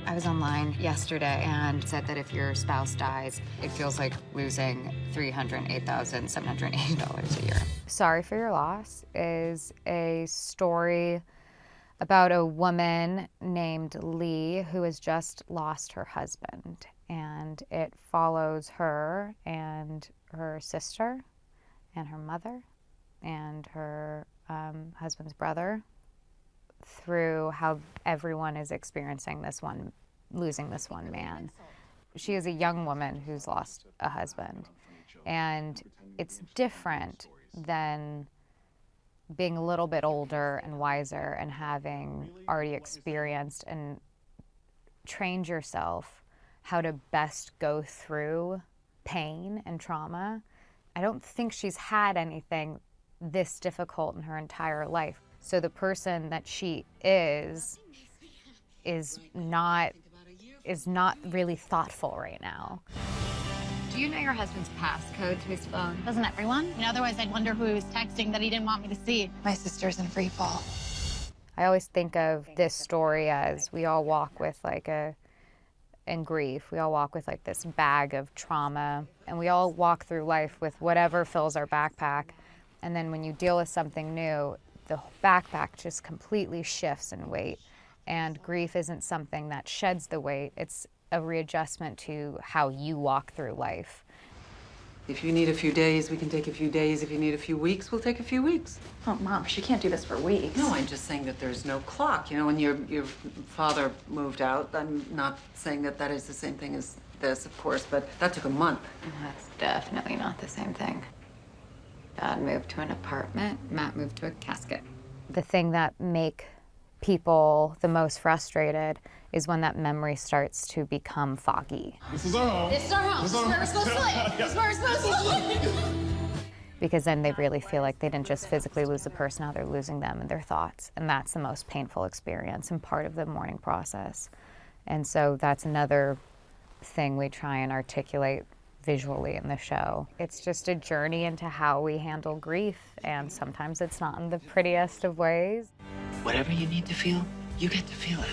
I was online yesterday and said that if your spouse dies, it feels like losing $308,780 a year. Sorry for Your Loss is a story about a woman named Lee who has just lost her husband. And it follows her and her sister and her mother and her husband's brother through how everyone is experiencing losing this one man. She is a young woman who's lost a husband, and it's different than being a little bit older and wiser and having already experienced and trained yourself how to best go through pain and trauma. I don't think she's had anything this difficult in her entire life. So the person that she is not really thoughtful right now. Do you know your husband's passcode to his phone? Doesn't everyone? Otherwise I'd wonder who he was texting that he didn't want me to see. My sister's in free fall. I always think of this story as we all walk with in grief, we all walk with this bag of trauma, and we all walk through life with whatever fills our backpack. And then when you deal with something new, the backpack just completely shifts in weight. And grief isn't something that sheds the weight, it's a readjustment to how you walk through life. If you need a few days, we can take a few days. If you need a few weeks, we'll take a few weeks. Oh, Mom, she can't do this for weeks. No, I'm just saying that there's no clock. You know, when your father moved out, I'm not saying that that is the same thing as this, of course, but that took a month. That's definitely not the same thing. Dad moved to an apartment, Matt moved to a casket. The thing that make people the most frustrated is when that memory starts to become foggy. This is our home. This is our home. This is where we're supposed to live. This is where we're supposed to live. Because then they really feel like they didn't just physically lose the person, now they're losing them and their thoughts. And that's the most painful experience and part of the mourning process. And so that's another thing we try and articulate visually in the show. It's just a journey into how we handle grief, and sometimes it's not in the prettiest of ways. Whatever you need to feel, you get to feel it.